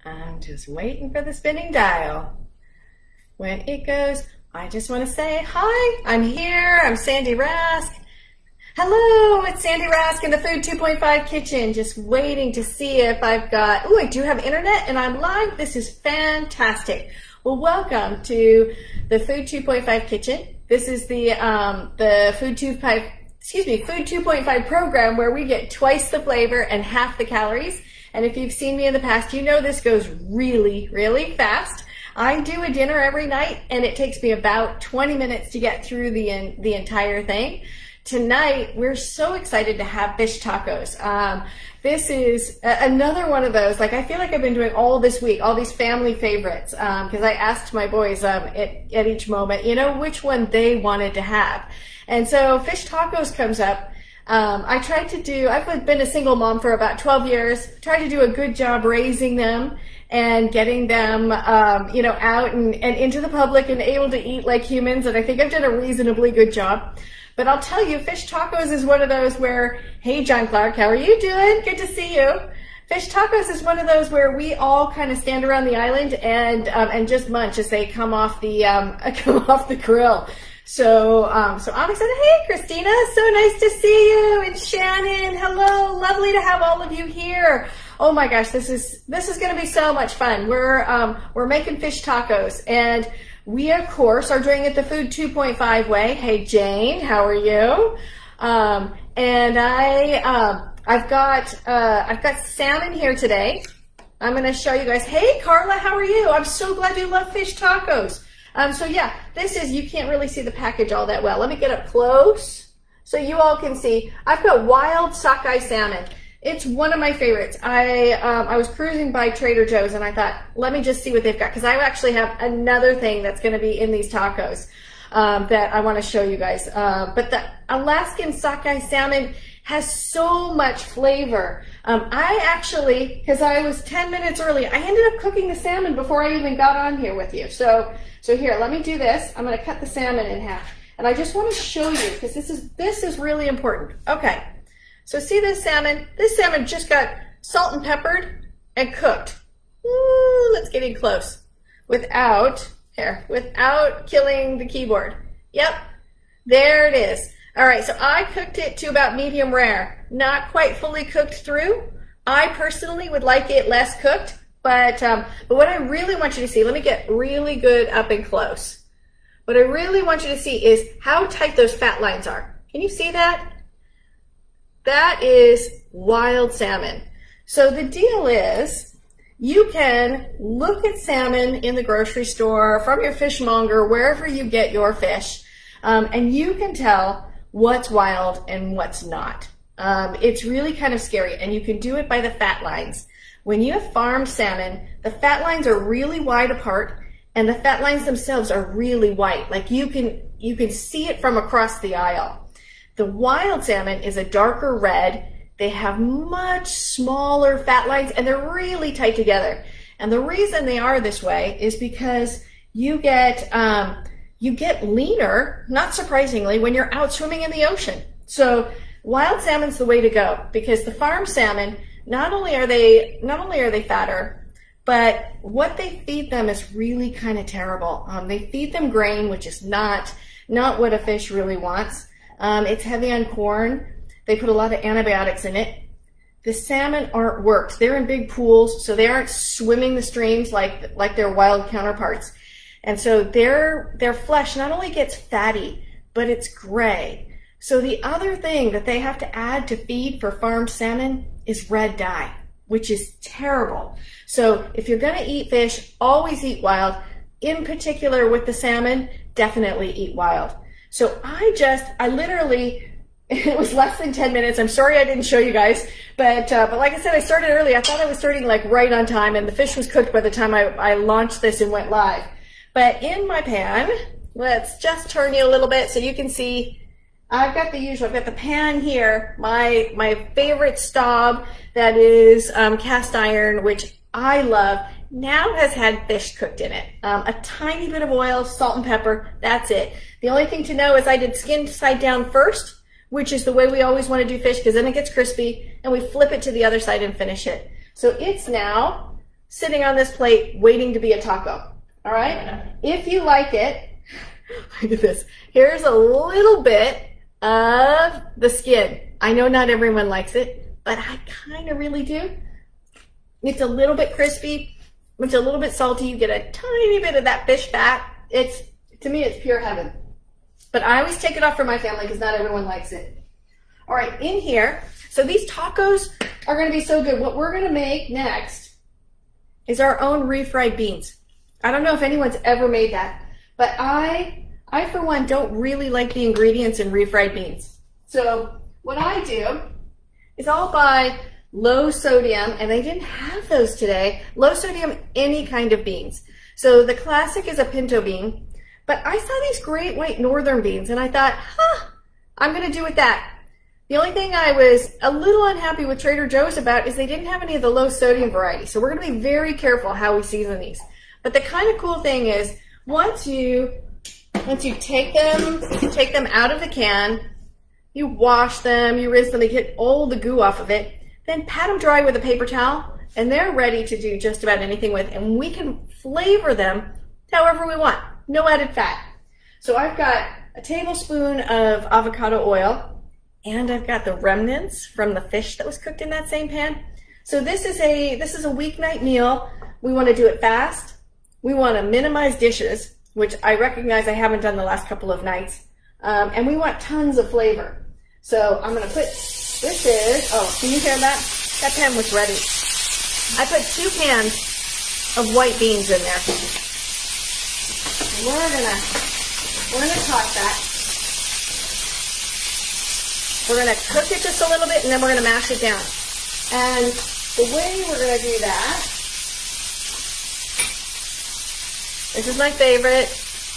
I'm just waiting for the spinning dial. When it goes, I just want to say, hi, I'm here. I'm Sandy Rask. Hello, it's Sandy Rask in the Food 2.5 kitchen, just waiting to see if I've got, oh, I do have internet and I'm live. This is fantastic. Well, welcome to the Food 2.5 kitchen. This is the Food 2.5 program where we get twice the flavor and half the calories. And if you've seen me in the past, you know this goes really, really fast. I do a dinner every night and it takes me about 20 minutes to get through the entire thing. Tonight, we're so excited to have fish tacos. This is another one of those, like I feel like I've been doing all this week, all these family favorites, because I asked my boys at each moment, you know, which one they wanted to have. And so fish tacos comes up. I've been a single mom for about 12 years, tried to do a good job raising them and getting them, you know, out and into the public and able to eat like humans. And I think I've done a reasonably good job. But I'll tell you, fish tacos is one of those where, hey, John Clark, how are you doing? Good to see you. Fish tacos is one of those where we all kind of stand around the island and just munch as they come off the grill. So I'm excited. Hey, Christina, so nice to see you. And Shannon, hello, lovely to have all of you here. Oh my gosh, this is going to be so much fun. We're making fish tacos, and we of course are doing it the Food 2.5 way. Hey, Jane, how are you? And I've got salmon here today. I'm going to show you guys. Hey, Carla, how are you? I'm so glad you love fish tacos. So yeah, you can't really see the package all that well. Let me get up close so you all can see. I've got wild sockeye salmon. It's one of my favorites. I was cruising by Trader Joe's and I thought, let me just see what they've got, because I actually have another thing that's going to be in these tacos that I want to show you guys. But the Alaskan sockeye salmon has so much flavor. I actually, because I was 10 minutes early, I ended up cooking the salmon before I even got on here with you. So here, let me do this. I'm going to cut the salmon in half. And I just want to show you, because this is really important. Okay. So see this salmon? This salmon just got salt and peppered and cooked. Ooh, let's get in close. Without killing the keyboard. Yep, there it is. All right, so I cooked it to about medium rare, not quite fully cooked through. I personally would like it less cooked, but what I really want you to see, let me get really good up and close. What I really want you to see is how tight those fat lines are. Can you see that? That is wild salmon. So the deal is, you can look at salmon in the grocery store, from your fishmonger, wherever you get your fish, and you can tell what's wild and what's not. It's really kind of scary, and you can do it by the fat lines. When you have farmed salmon, the fat lines are really wide apart, and the fat lines themselves are really white. Like you can see it from across the aisle. The wild salmon is a darker red. They have much smaller fat lines and they're really tight together. And the reason they are this way is because you get leaner, not surprisingly, when you're out swimming in the ocean. So wild salmon's the way to go, because the farm salmon, not only are they fatter, but what they feed them is really kind of terrible. They feed them grain, which is not what a fish really wants. It's heavy on corn. They put a lot of antibiotics in it. The salmon aren't worked. They're in big pools, so they aren't swimming the streams like their wild counterparts. And so their flesh not only gets fatty, but it's gray. So the other thing that they have to add to feed for farmed salmon is red dye, which is terrible. So if you're going to eat fish, always eat wild. In particular with the salmon, definitely eat wild. So I literally, it was less than 10 minutes. I'm sorry I didn't show you guys, but like I said, I started early. I thought I was starting like right on time, and the fish was cooked by the time I launched this and went live. But in my pan, let's just turn you a little bit so you can see. I've got the usual. I've got the pan here, my favorite Staub that is cast iron, which I love. Now has had fish cooked in it. A tiny bit of oil, salt and pepper, that's it. The only thing to know is I did skin side down first, which is the way we always want to do fish, because then it gets crispy, and we flip it to the other side and finish it. So it's now sitting on this plate waiting to be a taco. All right? If you like it, look at this. Here's a little bit of the skin. I know not everyone likes it, but I kind of really do. It's a little bit crispy. It's a little bit salty. You get a tiny bit of that fish fat. To me, it's pure heaven. But I always take it off for my family because not everyone likes it. All right, in here, so these tacos are going to be so good. What we're going to make next is our own refried beans. I don't know if anyone's ever made that, but I for one, don't really like the ingredients in refried beans. So what I do is I'll buy low sodium, and they didn't have those today, low sodium, any kind of beans. So the classic is a pinto bean, but I saw these great white northern beans, and I thought, I'm going to do with that. The only thing I was a little unhappy with Trader Joe's about is they didn't have any of the low sodium variety. So we're going to be very careful how we season these. But the kind of cool thing is once you take them out of the can, you wash them, you rinse them, they get all the goo off of it, then pat them dry with a paper towel, and they're ready to do just about anything with. And we can flavor them however we want. No added fat. So I've got a tablespoon of avocado oil, and I've got the remnants from the fish that was cooked in that same pan. So this is a weeknight meal. We want to do it fast. We want to minimize dishes, which I recognize I haven't done the last couple of nights. And we want tons of flavor. So I'm going to put, can you hear that? That pan was ready. I put 2 pans of white beans in there. We're gonna toss that. We're gonna cook it just a little bit, and then we're gonna mash it down. And the way we're gonna do that, this is my favorite.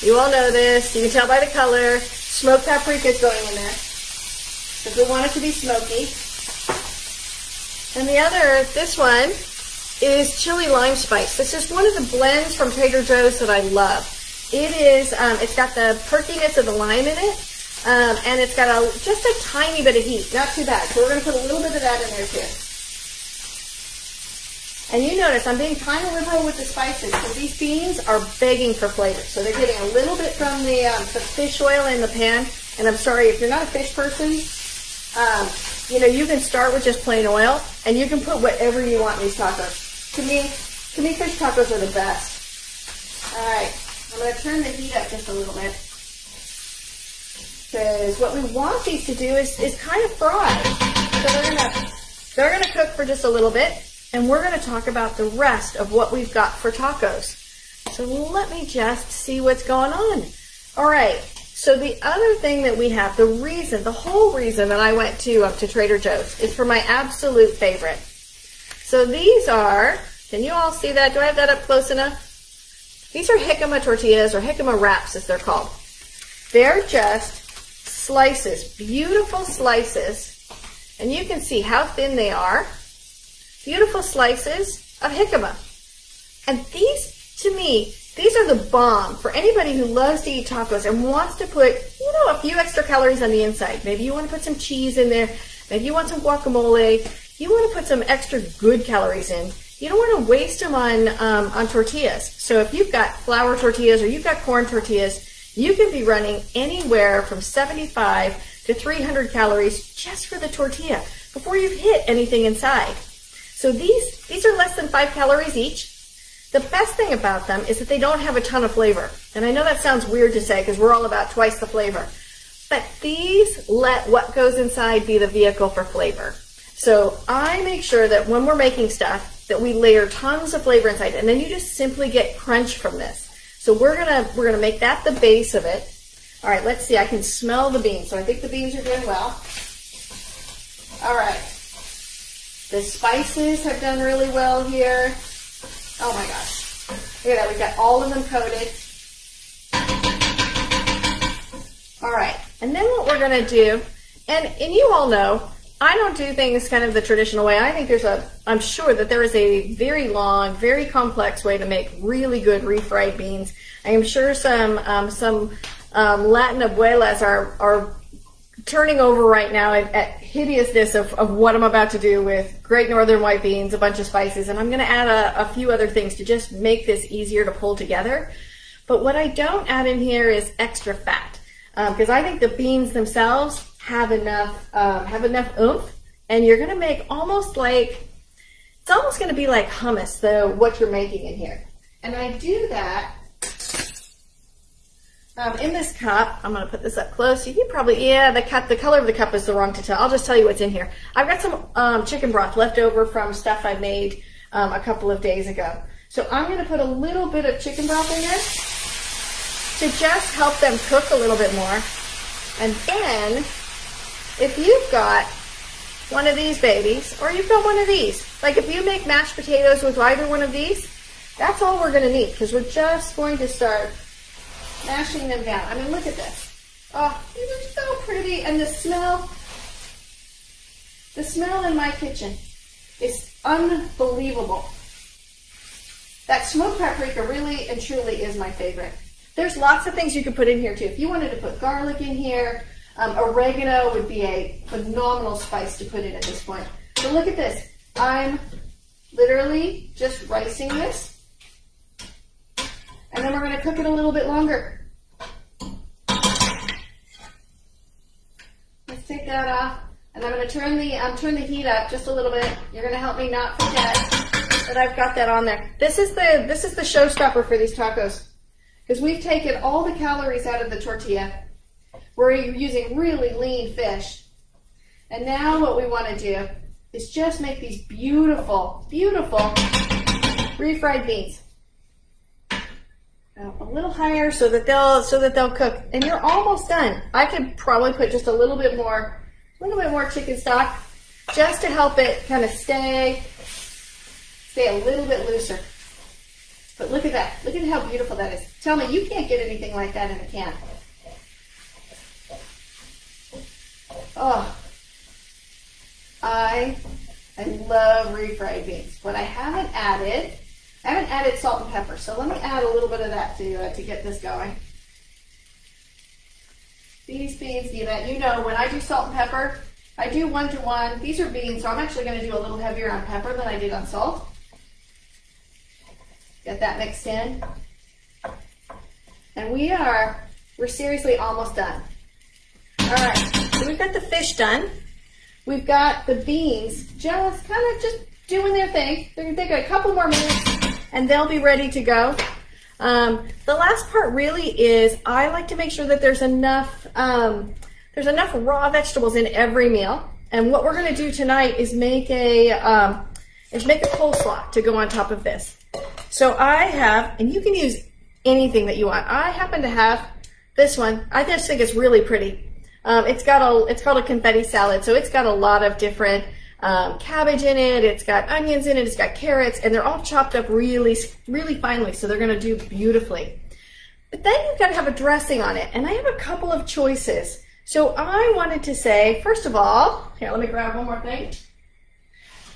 You all know this. You can tell by the color. Smoked paprika is going in there because we want it to be smoky. And the other, this one, is chili lime spice. This is one of the blends from Trader Joe's that I love. It is, it's got the perkiness of the lime in it, and it's got just a tiny bit of heat, not too bad. So we're going to put a little bit of that in there too. And you notice I'm being kind of liberal with the spices because these beans are begging for flavor. So they're getting a little bit from the fish oil in the pan. And I'm sorry, if you're not a fish person, you can start with just plain oil, and you can put whatever you want in these tacos. To me, fish tacos are the best. All right. I'm going to turn the heat up just a little bit because what we want these to do is kind of fry. So they're going to cook for just a little bit, and we're going to talk about the rest of what we've got for tacos. So let me just see what's going on. All right. So the other thing that we have, the whole reason that I went to Trader Joe's is for my absolute favorite. So these are, can you all see that? Do I have that up close enough? These are jicama tortillas, or jicama wraps as they're called. They're just slices, beautiful slices, and you can see how thin they are. Beautiful slices of jicama. And these, to me, these are the bomb for anybody who loves to eat tacos and wants to put, a few extra calories on the inside. Maybe you want to put some cheese in there. Maybe you want some guacamole. You want to put some extra good calories in. You don't want to waste them on tortillas. So if you've got flour tortillas or you've got corn tortillas, you can be running anywhere from 75 to 300 calories just for the tortilla before you've hit anything inside. So these are less than 5 calories each. The best thing about them is that they don't have a ton of flavor. And I know that sounds weird to say because we're all about twice the flavor. But these let what goes inside be the vehicle for flavor. So I make sure that when we're making stuff, that we layer tons of flavor inside, and then you just simply get crunch from this. So we're gonna make that the base of it. All right, let's see. I can smell the beans, so I think the beans are doing well. All right, the spices have done really well here. Oh my gosh, look at that. We've got all of them coated. All right, and then what we're gonna do, and you all know, I don't do things kind of the traditional way. I think I'm sure that there is a very long, very complex way to make really good refried beans. I am sure some Latin abuelas are turning over right now at hideousness of what I'm about to do with Great Northern white beans, a bunch of spices, and I'm going to add a few other things to just make this easier to pull together. But what I don't add in here is extra fat, because I think the beans themselves have enough oomph, and you're going to make almost like, it's almost going to be like hummus, what you're making in here. And I do that in this cup. I'm going to put this up close. You can probably, yeah, the color of the cup is the wrong to tell. I'll just tell you what's in here. I've got some chicken broth left over from stuff I made a couple of days ago. So I'm going to put a little bit of chicken broth in there to just help them cook a little bit more. And then, if you've got one of these babies, or you've got one of these, like if you make mashed potatoes with either one of these, that's all we're going to need, because we're just going to start mashing them down. I mean, look at this. Oh, these are so pretty, and the smell in my kitchen is unbelievable. That smoked paprika really and truly is my favorite. There's lots of things you could put in here too. If you wanted to put garlic in here, oregano would be a phenomenal spice to put in at this point. So look at this. I'm literally just ricing this, and then we're going to cook it a little bit longer. Let's take that off, and I'm going to turn the heat up just a little bit. You're going to help me not forget that I've got that on there. This is the showstopper for these tacos, because we've taken all the calories out of the tortilla. We're using really lean fish. And now what we want to do is just make these beautiful, beautiful refried beans. A little higher so that they'll cook. And you're almost done. I could probably put just a little bit more chicken stock just to help it kind of stay a little bit looser. But look at that. Look at how beautiful that is. Tell me, you can't get anything like that in a can. Oh, I love refried beans. What I haven't added salt and pepper. So let me add a little bit of that to get this going. These beans need that. You know, when I do salt and pepper, I do 1-to-1. These are beans, so I'm actually going to do a little heavier on pepper than I did on salt. Get that mixed in. And we're seriously almost done. All right, so we've got the fish done. We've got the beans just doing their thing. They're going to take a couple more minutes and they'll be ready to go. The last part really is I like to make sure that there's enough raw vegetables in every meal. And what we're going to do tonight is make a coleslaw to go on top of this. So I have, and you can use anything that you want. I happen to have this one. I just think it's really pretty. It's called a confetti salad, so it's got a lot of different cabbage in it. It's got onions in it. It's got carrots, and they're all chopped up really, really finely, so they're going to do beautifully. But then you've got to have a dressing on it, and I have a couple of choices. So I wanted to say, first of all, here, let me grab one more thing.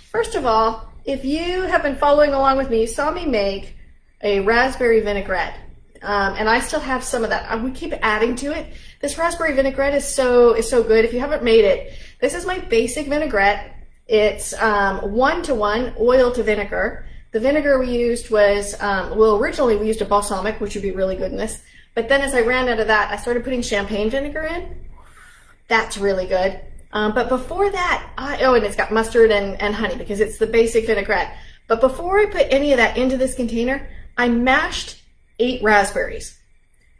First of all, if you have been following along with me, you saw me make a raspberry vinaigrette. And I still have some of that. We keep adding to it. This raspberry vinaigrette is so good. If you haven't made it, this is my basic vinaigrette. It's 1-to-1 oil to vinegar. The vinegar we used was, well, originally we used a balsamic, which would be really good in this. But then as I ran out of that, I started putting champagne vinegar in. That's really good. But before that, and it's got mustard and honey because it's the basic vinaigrette. But before I put any of that into this container, I mashed 8 raspberries.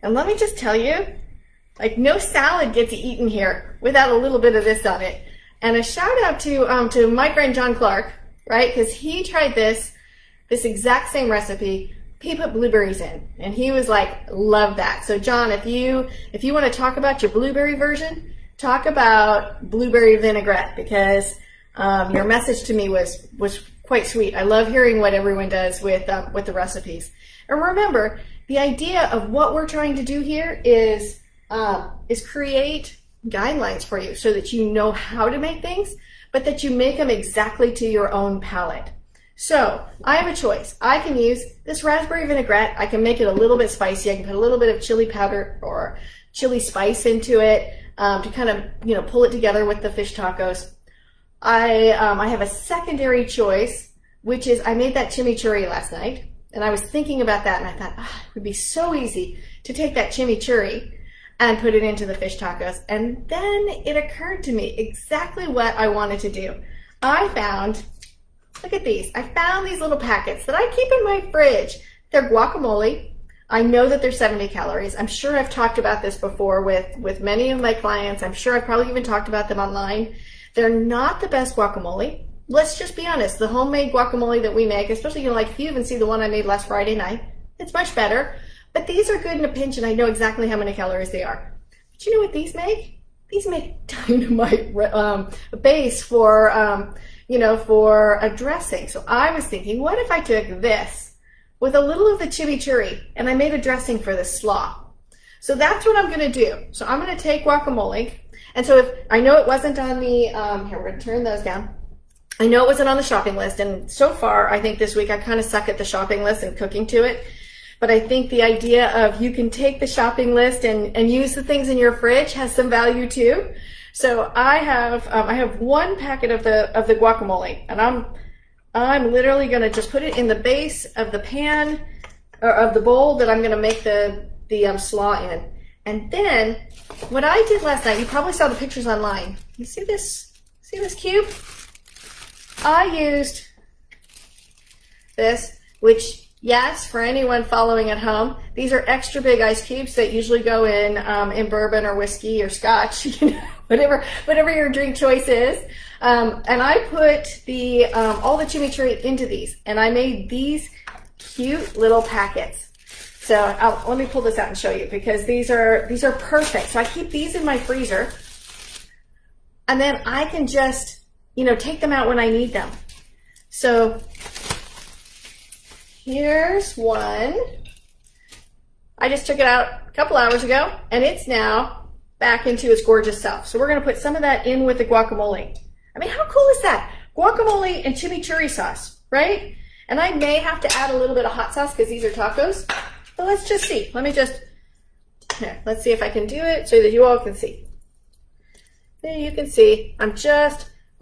And let me just tell you, like, no salad gets eaten here without a little bit of this on it. And a shout out to my friend John Clark, right? Because he tried this exact same recipe. He put blueberries in, and he was like, love that. So John, if you want to talk about your blueberry version, talk about blueberry vinaigrette, because your message to me was quite sweet. I love hearing what everyone does with the recipes. And remember, the idea of what we're trying to do here is create guidelines for you so that you know how to make things, but that you make them exactly to your own palate. So I have a choice. I can use this raspberry vinaigrette. I can make it a little bit spicy. I can put a little bit of chili powder or chili spice into it. to kind of, you know, pull it together with the fish tacos. I have a secondary choice, which is I made that chimichurri last night, and I was thinking about that, and I thought, it would be so easy to take that chimichurri and put it into the fish tacos. And then it occurred to me exactly what I wanted to do. I found, look at these. I found these little packets that I keep in my fridge. They're guacamole. I know that they're 70 calories. I'm sure I've talked about this before with many of my clients. I'm sure I've probably even talked about them online. They're not the best guacamole. Let's just be honest. The homemade guacamole that we make, especially, you know, like if you even see the one I made last Friday night, it's much better. But these are good in a pinch, and I know exactly how many calories they are. But you know what these make? These make dynamite base for, you know, for a dressing. So I was thinking, what if I took this with a little of the chimichurri and I made a dressing for the slaw? So that's what I'm going to do. So I'm going to take guacamole. And so if I know it wasn't on the, here, we're going to turn those down. I know it wasn't on the shopping list. And so far, I think this week I kind of suck at the shopping list and cooking to it. But I think the idea of you can take the shopping list and use the things in your fridge has some value too. So I have one packet of the guacamole, and I'm literally going to just put it in the base of the pan or of the bowl that I'm going to make the slaw in. And then what I did last night, you probably saw the pictures online. You see this? See this cube? I used this, which, yes, for anyone following at home, these are extra big ice cubes that usually go in bourbon or whiskey or scotch, you know, whatever your drink choice is. And I put all the chimichurri into these, and I made these cute little packets. So let me pull this out and show you, because these are perfect. So I keep these in my freezer, and then I can just, you know, take them out when I need them. So here's one. I just took it out a couple hours ago, and it's now back into its gorgeous self. So we're going to put some of that in with the guacamole. I mean, how cool is that? Guacamole and chimichurri sauce, right? And I may have to add a little bit of hot sauce because these are tacos. But let's just see. Here, let's see if I can do it so that you all can see. There you can see, I'm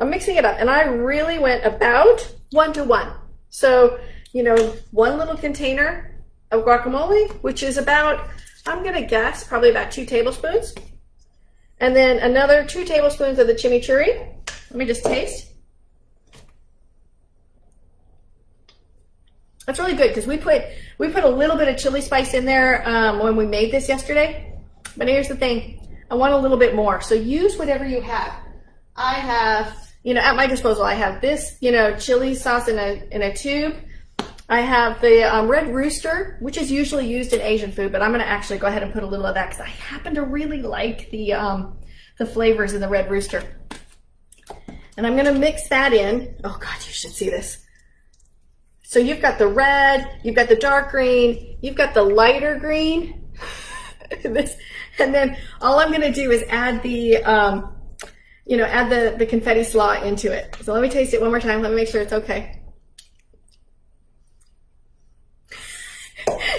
mixing it up. And I really went about 1 to 1. So, you know, one little container of guacamole, which is about, I'm going to guess, probably about 2 tablespoons. And then another 2 tablespoons of the chimichurri. Let me just taste. That's really good, because we put a little bit of chili spice in there when we made this yesterday. But here's the thing, I want a little bit more. So use whatever you have. I have, you know, at my disposal, I have this, you know, chili sauce in a tube. I have the Red Rooster, which is usually used in Asian food, but I'm going to actually go ahead and put a little of that because I happen to really like the flavors in the Red Rooster. And I'm going to mix that in. Oh God, you should see this. So you've got the red, you've got the dark green, you've got the lighter green. And then all I'm going to do is add the, you know, add the confetti slaw into it. So let me taste it one more time. Let me make sure it's okay.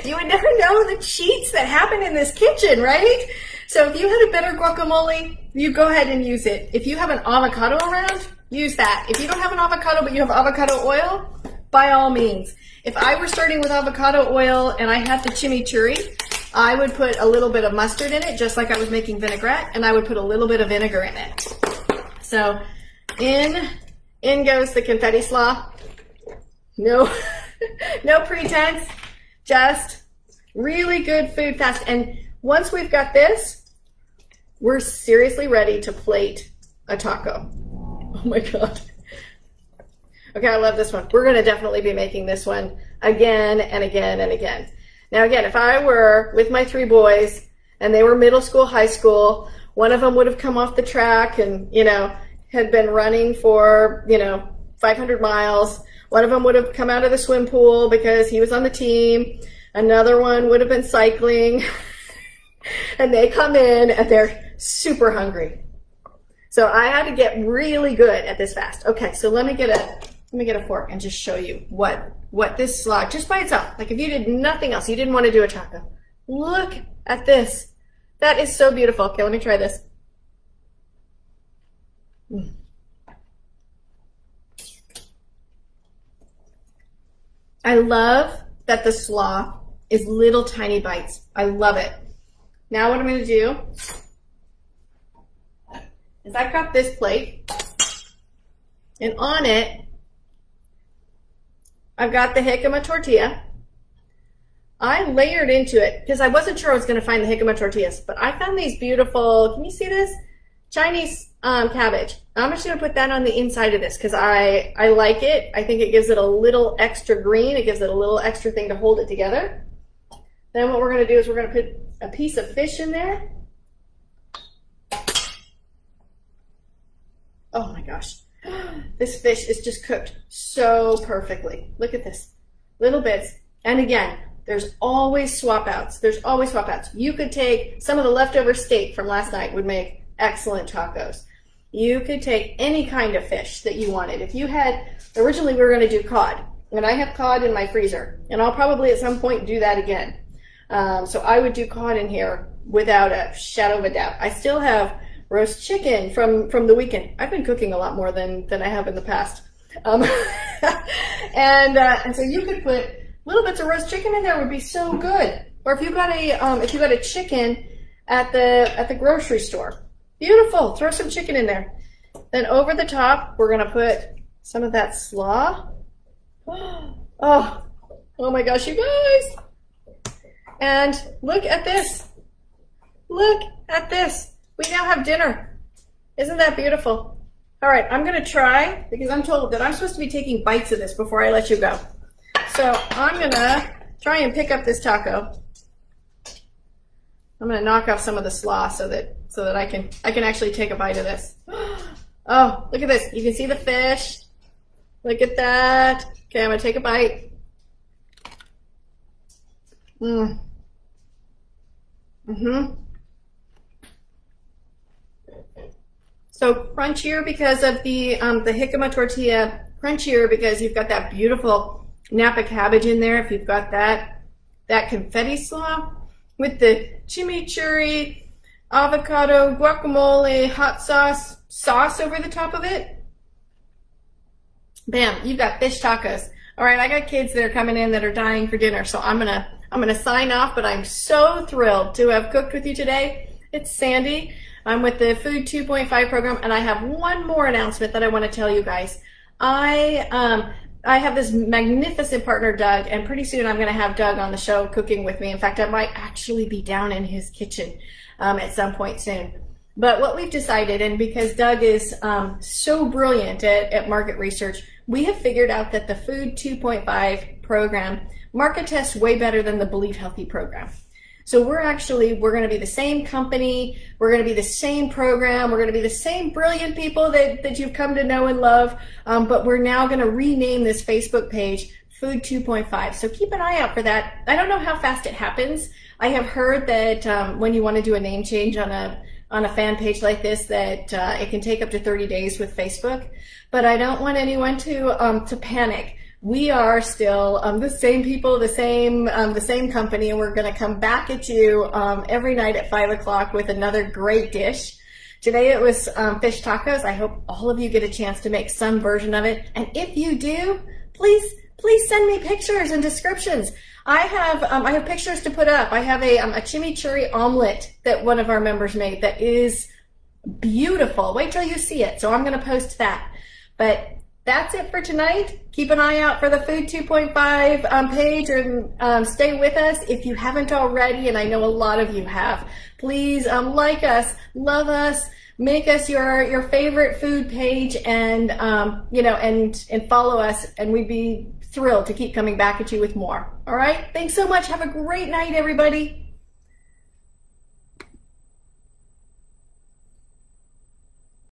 You would never know the cheats that happen in this kitchen, right? So if you had a better guacamole, you go ahead and use it. If you have an avocado around, use that. If you don't have an avocado, but you have avocado oil, by all means. If I were starting with avocado oil and I had the chimichurri, I would put a little bit of mustard in it, just like I was making vinaigrette, and I would put a little bit of vinegar in it. So in goes the confetti slaw. No, no pretense, just really good food fast. And once we've got this, we're seriously ready to plate a taco. Oh my God. Okay, I love this one. We're going to definitely be making this one again and again and again. Now again, if I were with my 3 boys and they were middle school, high school, one of them would have come off the track and, you know, had been running for, you know, 500 miles. One of them would have come out of the swim pool because he was on the team. Another one would have been cycling. And they come in and they're super hungry. So I had to get really good at this fast. Okay, so let me get a fork and just show you what this slaw, just by itself, like if you did nothing else, you didn't want to do a taco. Look at this. That is so beautiful. Okay, let me try this. I love that the slaw is little tiny bites. I love it. Now what I'm going to do is I've got this plate, and on it I've got the jicama tortilla. I layered into it because I wasn't sure I was going to find the jicama tortillas, but I found these beautiful, can you see this? Chinese cabbage. I'm just going to put that on the inside of this because I like it. I think it gives it a little extra green. It gives it a little extra thing to hold it together. Then what we're going to do is we're going to put a piece of fish in there. Oh my gosh. This fish is just cooked so perfectly. Look at this. Little bits. And again, there's always swap outs. There's always swap outs. You could take some of the leftover steak from last night would make excellent tacos. You could take any kind of fish that you wanted. If you had, originally we were going to do cod, and I have cod in my freezer, and I'll probably at some point do that again. So I would do cod in here without a shadow of a doubt. I still have roast chicken from the weekend. I've been cooking a lot more than I have in the past. And so you could put little bits of roast chicken in there would be so good. Or if you got a chicken at the grocery store, beautiful. Throw some chicken in there. Then over the top, we're gonna put some of that slaw. Oh my gosh, you guys! And look at this. Look at this. We now have dinner. Isn't that beautiful? All right, I'm gonna try because I'm told that I'm supposed to be taking bites of this before I let you go. So I'm gonna try and pick up this taco. I'm gonna knock off some of the slaw so that I can actually take a bite of this. Oh, look at this. You can see the fish. Look at that. Okay, I'm gonna take a bite. So crunchier because of the jicama tortilla, crunchier because you've got that beautiful Napa cabbage in there. If you've got that confetti slaw with the chimichurri, avocado, guacamole, hot sauce over the top of it. Bam, you've got fish tacos. All right, I got kids that are coming in that are dying for dinner, so I'm gonna sign off, but I'm so thrilled to have cooked with you today. It's Sandy. I'm with the Food 2.5 program, and I have one more announcement that I want to tell you guys. I have this magnificent partner, Doug, and pretty soon I'm going to have Doug on the show cooking with me. In fact, I might actually be down in his kitchen at some point soon. But what we've decided, and because Doug is so brilliant at market research, we have figured out that the Food 2.5 program market tests way better than the Believe Healthy program. So we're going to be the same company, we're going to be the same program, we're going to be the same brilliant people that you've come to know and love, but we're now going to rename this Facebook page Food 2.5. So keep an eye out for that. I don't know how fast it happens. I have heard that when you want to do a name change on a fan page like this, that it can take up to 30 days with Facebook, but I don't want anyone to panic. We are still the same people, the same company, and we're going to come back at you every night at 5 o'clock with another great dish. Today it was fish tacos. I hope all of you get a chance to make some version of it, and if you do, please send me pictures and descriptions. I have pictures to put up. I have a chimichurri omelet that one of our members made that is beautiful. Wait till you see it. So I'm going to post that. But that's it for tonight. Keep an eye out for the Food 2.5 page, and stay with us if you haven't already, and I know a lot of you have. Please like us, love us, make us your favorite food page, and and follow us, and we'd be thrilled to keep coming back at you with more. All right? Thanks so much. Have a great night, everybody.